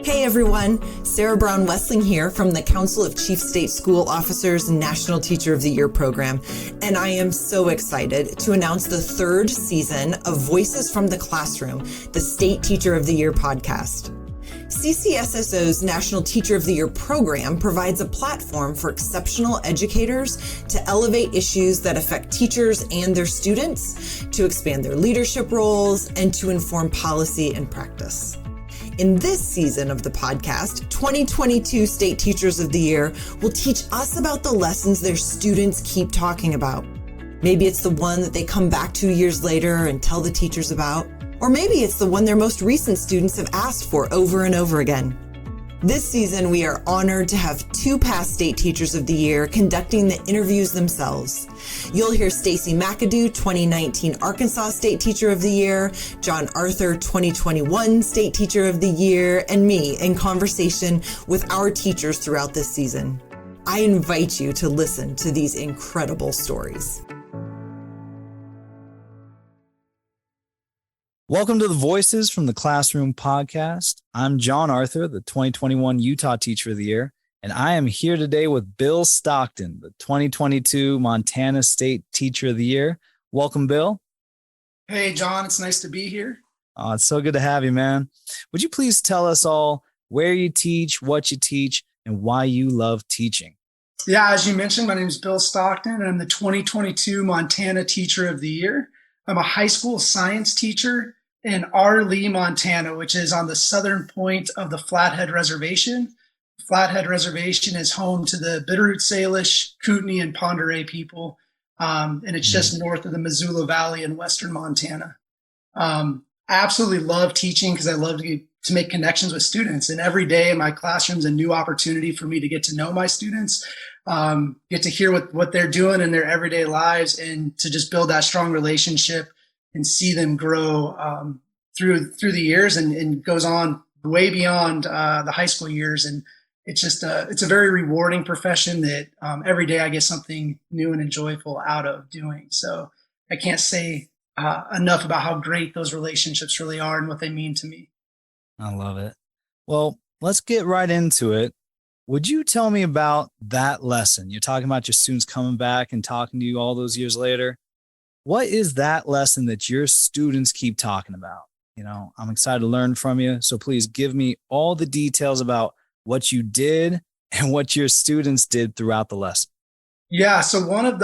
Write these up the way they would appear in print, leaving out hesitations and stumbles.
Hey everyone, Sarah Brown Wessling here from the Council of Chief State School Officers National Teacher of the Year program, and I am so excited to announce the third season of Voices from the Classroom, the State Teacher of the Year podcast. CCSSO's National Teacher of the Year program provides a platform for exceptional educators to elevate issues that affect teachers and their students, to expand their leadership roles, and to inform policy and practice. In this season of the podcast, 2022 State Teachers of the Year will teach us about the lessons their students keep talking about. Maybe it's the one that they come back 2 years later and tell the teachers about. Or maybe it's the one their most recent students have asked for over and over again. This season, we are honored to have two past State Teachers of the Year conducting the interviews themselves. You'll hear Stacy McAdoo, 2019 Arkansas State Teacher of the Year, John Arthur, 2021 State Teacher of the Year, and me in conversation with our teachers throughout this season. I invite you to listen to these incredible stories. Welcome to the Voices from the Classroom podcast. I'm John Arthur, the 2021 Utah Teacher of the Year, and I am here today with Bill Stockton, the 2022 Montana State Teacher of the Year. Welcome, Bill. Hey, John. It's nice to be here. Oh, it's so good to have you, man. Would you please tell us all where you teach, what you teach, and why you love teaching? Yeah, as you mentioned, my name is Bill Stockton, and I'm the 2022 Montana Teacher of the Year. I'm a high school science teacher in R. Lee, Montana, which is on the southern point of the Flathead Reservation. Flathead Reservation is home to the Bitterroot Salish, Kootenai, and Pend Oreille people, and it's just north of the Missoula Valley in western Montana. I absolutely love teaching because I love to make connections with students, and every day in my classroom is a new opportunity for me to get to know my students, get to hear what they're doing in their everyday lives, and to just build that strong relationship and see them grow through the years, and goes on way beyond the high school years. And it's just it's a very rewarding profession that every day I get something new and enjoyable out of doing. So I can't say enough about how great those relationships really are and what they mean to me. I love it. Well, let's get right into it. Would you tell me about that lesson? You're talking about your students coming back and talking to you all those years later. What is that lesson that your students keep talking about? You know, I'm excited to learn from you. So please give me all the details about what you did and what your students did throughout the lesson. Yeah. So one of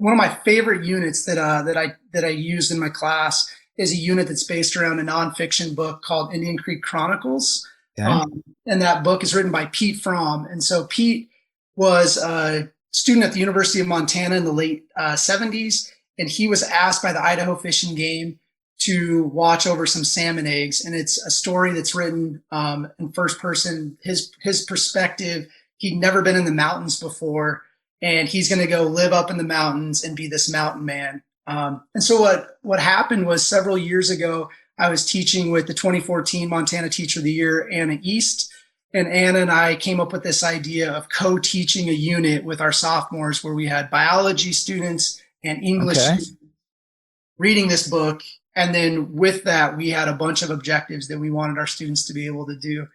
my favorite units that I used in my class is a unit that's based around a nonfiction book called Indian Creek Chronicles. Okay. And that book is written by Pete Fromm. And so Pete was a student at the University of Montana in the late 70s. And he was asked by the Idaho Fish and Game to watch over some salmon eggs. And it's a story that's written in first person, his perspective. He'd never been in the mountains before, and he's going to go live up in the mountains and be this mountain man. And so what happened was, several years ago, I was teaching with the 2014 Montana Teacher of the Year, Anna East. And Anna and I came up with this idea of co-teaching a unit with our sophomores, where we had biology students and English students reading this book. And then with that, we had a bunch of objectives that we wanted our students to be able to do.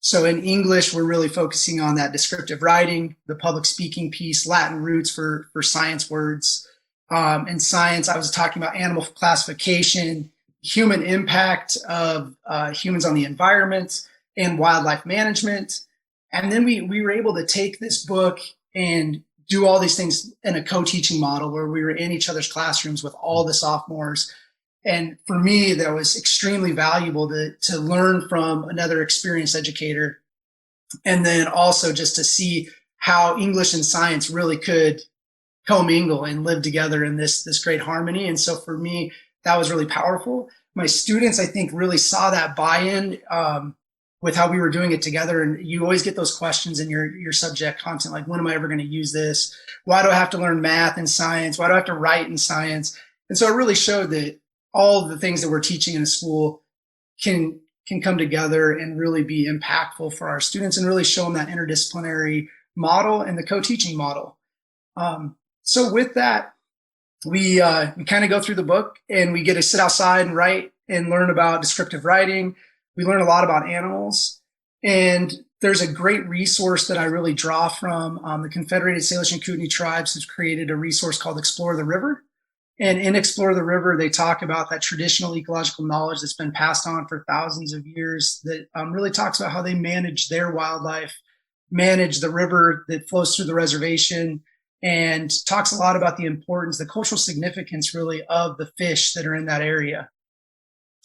So in English, we're really focusing on that descriptive writing, the public speaking piece, Latin roots for science words. In science, I was talking about animal classification, human impact of humans on the environment, and wildlife management. And then we were able to take this book and do all these things in a co-teaching model, where we were in each other's classrooms with all the sophomores. And for me, that was extremely valuable to learn from another experienced educator. And then also just to see how English and science really could commingle and live together in this great harmony. And so for me, that was really powerful. My students, I think, really saw that buy-in with how we were doing it together. And you always get those questions in your subject content, like, when am I ever going to use this? Why do I have to learn math and science? Why do I have to write in science? And so it really showed that all of the things that we're teaching in a school can come together and really be impactful for our students, and really show them that interdisciplinary model and the co-teaching model. So with that, we kind of go through the book, and we get to sit outside and write and learn about descriptive writing. We learn a lot about animals. And there's a great resource that I really draw from. The Confederated Salish and Kootenai tribes has created a resource called Explore the River. And in Explore the River, they talk about that traditional ecological knowledge that's been passed on for thousands of years that really talks about how they manage their wildlife, manage the river that flows through the reservation, and talks a lot about the importance, the cultural significance really of the fish that are in that area.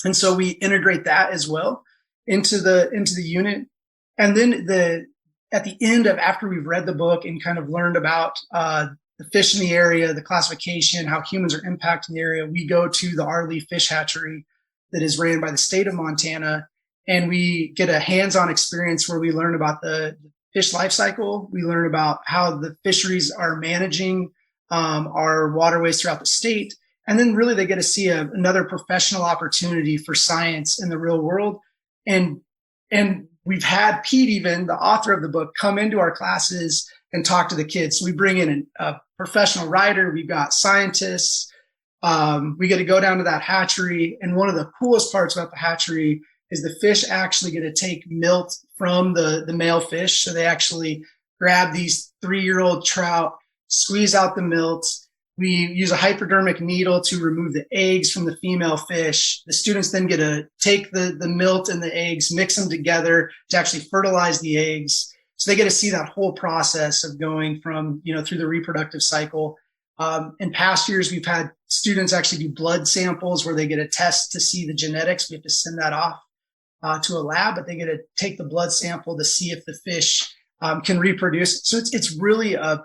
And so we integrate that as well into the unit. And then at the end of after we've read the book and kind of learned about the fish in the area, the classification, how humans are impacting the area, we go to the Arlee Fish Hatchery that is ran by the state of Montana, and we get a hands-on experience where we learn about the fish life cycle. We learn about how the fisheries are managing our waterways throughout the state. And then really they get to see another professional opportunity for science in the real world. And we've had Pete, even the author of the book, come into our classes and talk to the kids. So we bring in a professional writer. We've got scientists. We get to go down to that hatchery. And one of the coolest parts about the hatchery is the fish actually get to take milt from the male fish. So they actually grab these 3-year-old trout, squeeze out the milt. We use a hypodermic needle to remove the eggs from the female fish. The students then get to take the milt and the eggs, mix them together to actually fertilize the eggs. So they get to see that whole process of going from, through the reproductive cycle. In past years, we've had students actually do blood samples where they get a test to see the genetics. We have to send that off to a lab, but they get to take the blood sample to see if the fish can reproduce. So it's really a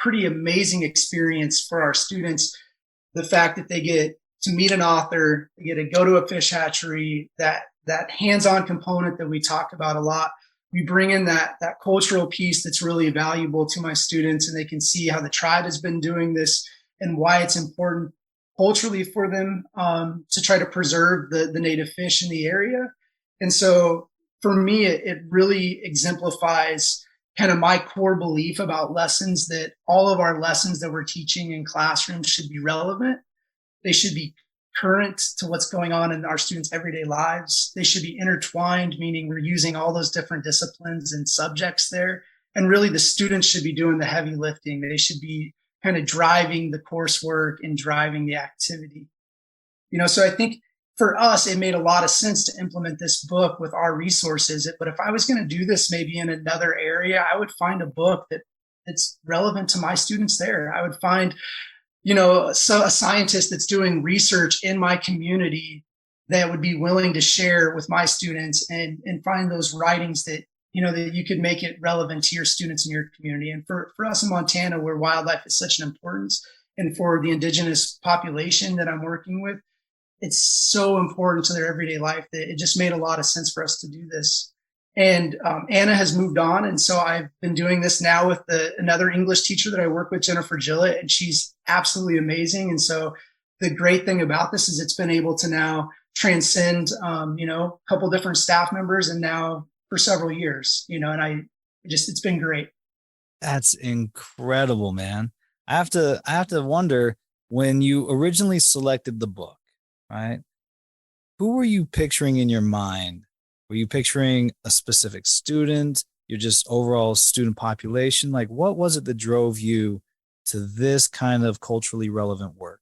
pretty amazing experience for our students. The fact that they get to meet an author, they get to go to a fish hatchery, that hands-on component that we talk about a lot. We bring in that cultural piece that's really valuable to my students, and they can see how the tribe has been doing this and why it's important culturally for them to try to preserve the native fish in the area. And so for me, it really exemplifies kind of my core belief about lessons, that all of our lessons that we're teaching in classrooms should be relevant. They should be current to what's going on in our students' everyday lives. They should be intertwined, meaning we're using all those different disciplines and subjects there. And really the students should be doing the heavy lifting. They should be kind of driving the coursework and driving the activity. So I think for us, it made a lot of sense to implement this book with our resources. But if I was going to do this maybe in another area, I would find a book that's relevant to my students there. I would find, a scientist that's doing research in my community that would be willing to share with my students, and find those writings that, that you could make it relevant to your students in your community. And for us in Montana, where wildlife is such an importance, and for the indigenous population that I'm working with, it's so important to their everyday life that it just made a lot of sense for us to do this. And Anna has moved on. And so I've been doing this now with another English teacher that I work with, Jennifer Gillett, and she's absolutely amazing. And so the great thing about this is it's been able to now transcend, a couple different staff members, and now for several years, and it's been great. That's incredible, man. I have to wonder, when you originally selected the book, right? Who were you picturing in your mind? Were you picturing a specific student, your just overall student population? Like, what was it that drove you to this kind of culturally relevant work?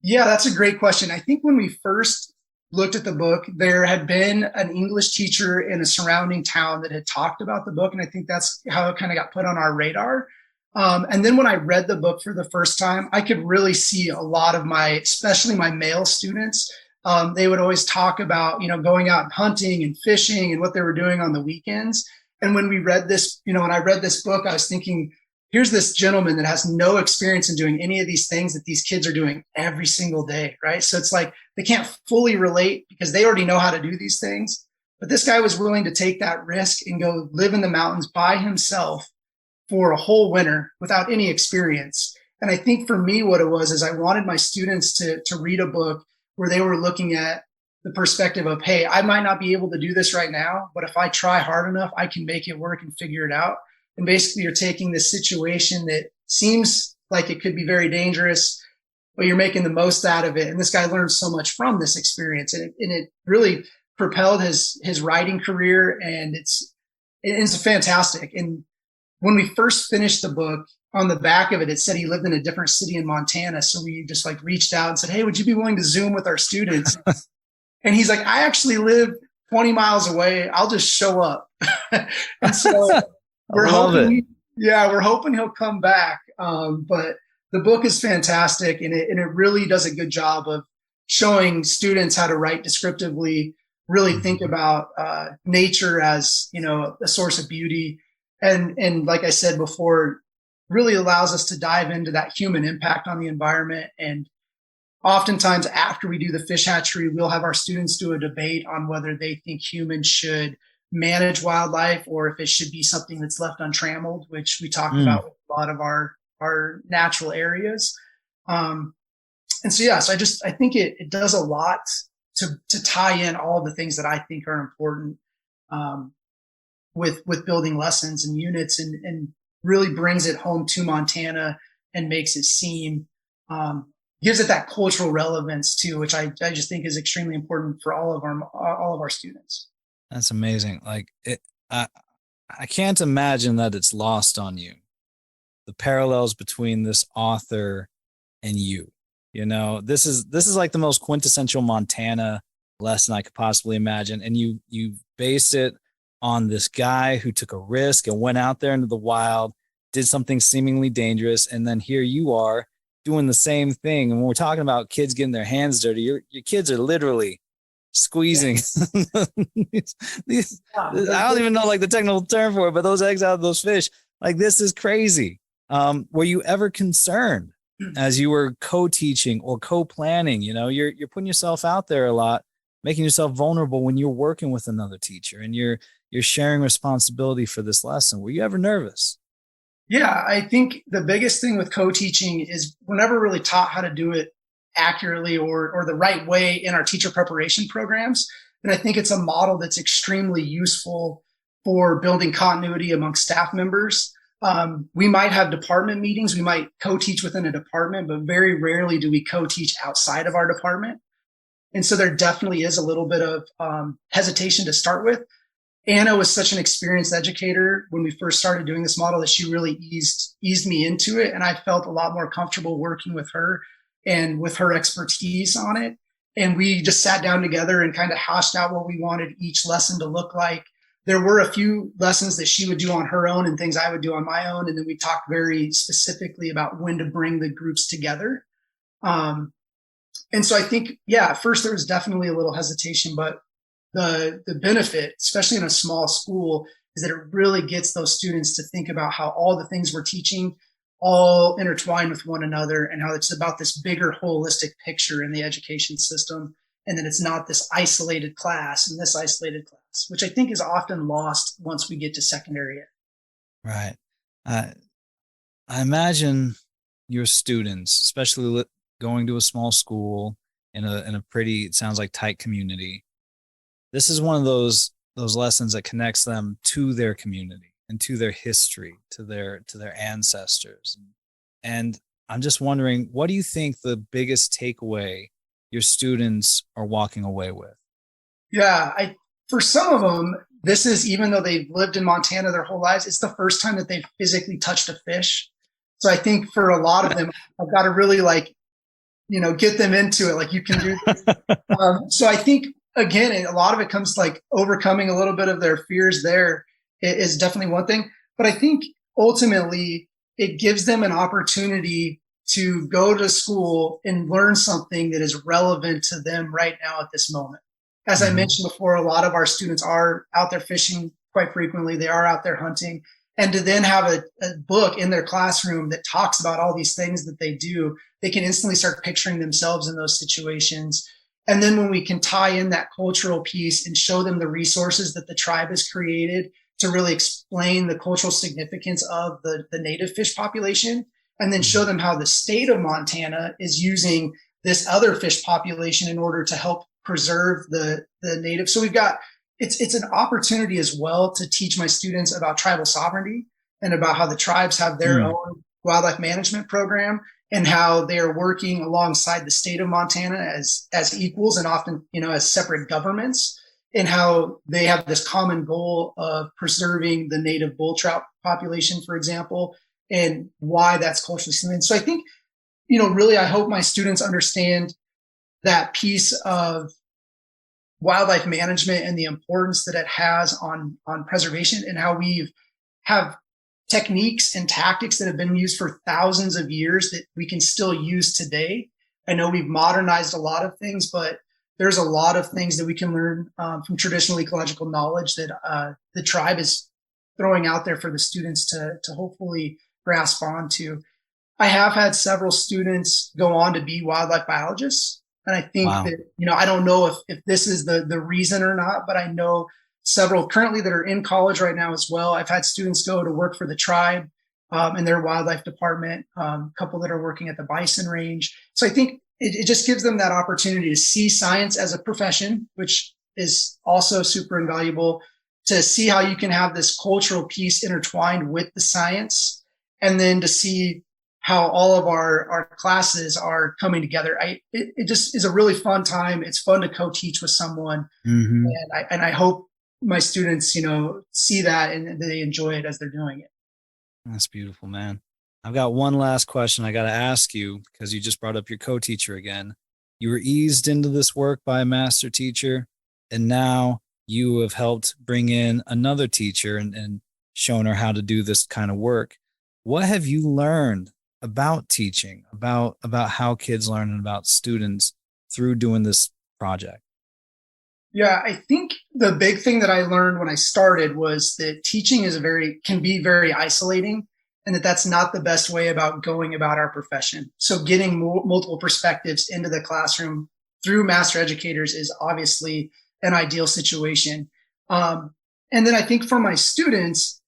Yeah, that's a great question. I think when we first looked at the book, there had been an English teacher in a surrounding town that had talked about the book. And I think that's how it kind of got put on our radar. And then when I read the book for the first time, I could really see a lot of especially my male students. They would always talk about, going out and hunting and fishing and what they were doing on the weekends. And when we read this, when I read this book, I was thinking, here's this gentleman that has no experience in doing any of these things that these kids are doing every single day, right? So it's like they can't fully relate because they already know how to do these things. But this guy was willing to take that risk and go live in the mountains by himself for a whole winter without any experience. And I think for me, what it was is I wanted my students to read a book where they were looking at the perspective of, hey, I might not be able to do this right now, but if I try hard enough, I can make it work and figure it out. And basically you're taking this situation that seems like it could be very dangerous, but you're making the most out of it. And this guy learned so much from this experience. And it really propelled his writing career, and it's fantastic. And when we first finished the book, on the back of it, it said he lived in a different city in Montana. So we just like reached out and said, "Hey, would you be willing to Zoom with our students?" And he's like, "I actually live 20 miles away. I'll just show up." And so we're hoping he'll come back. But the book is fantastic, and it really does a good job of showing students how to write descriptively, really think about nature as, a source of beauty. And like I said before, really allows us to dive into that human impact on the environment. And oftentimes after we do the fish hatchery, we'll have our students do a debate on whether they think humans should manage wildlife or if it should be something that's left untrammeled, which we talked about with a lot of our natural areas. And so, I think it does a lot to tie in all the things that I think are important with building lessons and units, and really brings it home to Montana and makes it seem, gives it that cultural relevance too, which I just think is extremely important for all of our students. That's amazing. Like I can't imagine that it's lost on you, the parallels between this author and you. This is like the most quintessential Montana lesson I could possibly imagine. And you base it on this guy who took a risk and went out there into the wild, did something seemingly dangerous. And then here you are doing the same thing. And when we're talking about kids getting their hands dirty, your kids are literally squeezing these I don't even know like the technical term for it, but those eggs out of those fish. Like, this is crazy. Were you ever concerned as you were co-teaching or co-planning? You're putting yourself out there a lot, making yourself vulnerable when you're working with another teacher and you're sharing responsibility for this lesson. Were you ever nervous? Yeah, I think the biggest thing with co-teaching is we're never really taught how to do it accurately or the right way in our teacher preparation programs. And I think it's a model that's extremely useful for building continuity among staff members. We might have department meetings. We might co-teach within a department, but very rarely do we co-teach outside of our department. And so there definitely is a little bit of hesitation to start with. Anna was such an experienced educator when we first started doing this model that she really eased me into it. And I felt a lot more comfortable working with her and with her expertise on it. And we just sat down together and kind of hashed out what we wanted each lesson to look like. There were a few lessons that she would do on her own and things I would do on my own. And then we talked very specifically about when to bring the groups together. And so I think, at first there was definitely a little hesitation, but the benefit, especially in a small school, is that it really gets those students to think about how all the things we're teaching all intertwine with one another and how it's about this bigger holistic picture in the education system. And that it's not this isolated class and this isolated class, which I think is often lost once we get to secondary ed. Right. I imagine your students, especially going to a small school in a pretty, it sounds like, tight community. This is one of those lessons that connects them to their community and to their history, to their ancestors. And I'm just wondering, what do you think the biggest takeaway your students are walking away with? Yeah, for some of them, this is, even though they've lived in Montana their whole lives, it's the first time that they've physically touched a fish. So I think for a lot of them, I've got to really get them into it. Like, you can do this. So I think, again, a lot of it comes like overcoming a little bit of their fears there is definitely one thing. But I think ultimately it gives them an opportunity to go to school and learn something that is relevant to them right now at this moment. As I mentioned before, a lot of our students are out there fishing quite frequently. They are out there hunting. And to then have a book in their classroom that talks about all these things that they do, they can instantly start picturing themselves in those situations. And then when we can tie in that cultural piece and show them the resources that the tribe has created to really explain the cultural significance of the native fish population, and then show them how the state of Montana is using this other fish population in order to help preserve the native. So it's an opportunity as well to teach my students about tribal sovereignty and about how the tribes have their own wildlife management program and how they are working alongside the state of Montana as equals and often, as separate governments and how they have this common goal of preserving the native bull trout population, for example, and why that's culturally significant. So I think, really, I hope my students understand that piece of wildlife management and the importance that it has on preservation, and how we have techniques and tactics that have been used for thousands of years that we can still use today. I know we've modernized a lot of things, but there's a lot of things that we can learn from traditional ecological knowledge that the tribe is throwing out there for the students to hopefully grasp onto. I have had several students go on to be wildlife biologists. And I think that, I don't know if this is the reason or not, but I know several currently that are in college right now as well. I've had students go to work for the tribe in their wildlife department, a couple that are working at the bison range. So I think it just gives them that opportunity to see science as a profession, which is also super invaluable, to see how you can have this cultural piece intertwined with the science, and then to see how all of our classes are coming together. It just is a really fun time. It's fun to co-teach with someone. Mm-hmm. And I hope my students, see that and they enjoy it as they're doing it. That's beautiful, man. I've got one last question I got to ask you, because you just brought up your co-teacher again. You were eased into this work by a master teacher, and now you have helped bring in another teacher and shown her how to do this kind of work. What have you learned about teaching, about how kids learn, and about students through doing this project? Yeah, I think the big thing that I learned when I started was that teaching can be very isolating, and that's not the best way about going about our profession. So getting multiple perspectives into the classroom through master educators is obviously an ideal situation. And then I think for my students,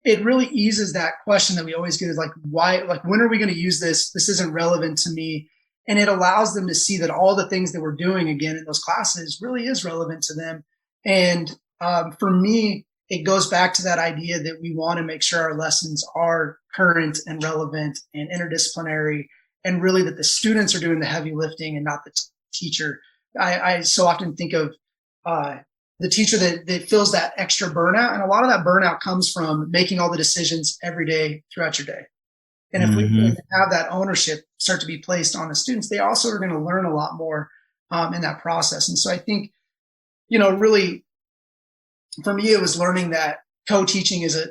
it really eases that question that we always get, is like, why, like, when are we going to use this? This isn't relevant to me. And it allows them to see that all the things that we're doing again in those classes really is relevant to them. And for me, it goes back to that idea that we want to make sure our lessons are current and relevant and interdisciplinary, and really that the students are doing the heavy lifting and not the teacher. I so often think of the teacher that feels that extra burnout. And a lot of that burnout comes from making all the decisions every day throughout your day. And if we can have that ownership start to be placed on the students, they also are going to learn a lot more in that process. And so I think, really, for me, it was learning that co-teaching is a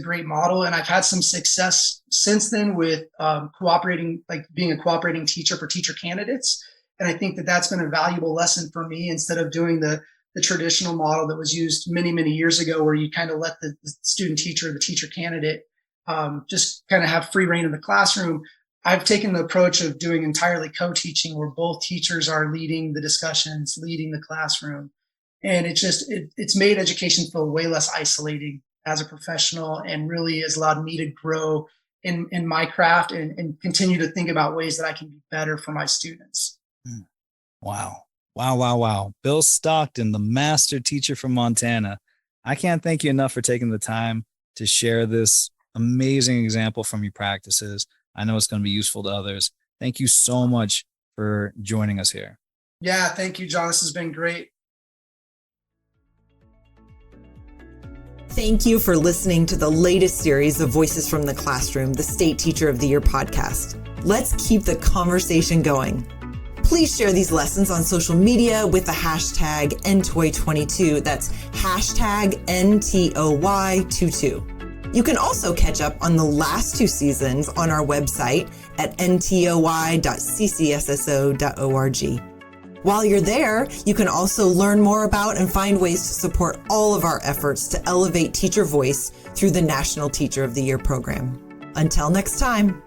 great model. And I've had some success since then with cooperating, like being a cooperating teacher for teacher candidates. And I think that that's been a valuable lesson for me, instead of doing the traditional model that was used many, many years ago, where you kind of let the student teacher, the teacher candidate, just kind of have free reign in the classroom. I've taken the approach of doing entirely co-teaching, where both teachers are leading the discussions, leading the classroom. And it's made education feel way less isolating as a professional, and really has allowed me to grow in my craft and continue to think about ways that I can be better for my students. Wow. Bill Stockton, the master teacher from Montana. I can't thank you enough for taking the time to share this amazing example from your practices. I know it's going to be useful to others. Thank you so much for joining us here. Yeah, thank you, John. This has been great. Thank you for listening to the latest series of Voices from the Classroom, the State Teacher of the Year podcast. Let's keep the conversation going. Please share these lessons on social media with the hashtag NTOY22. That's hashtag NTOY22. You can also catch up on the last 2 seasons on our website at ntoy.ccsso.org. While you're there, you can also learn more about and find ways to support all of our efforts to elevate teacher voice through the National Teacher of the Year program. Until next time.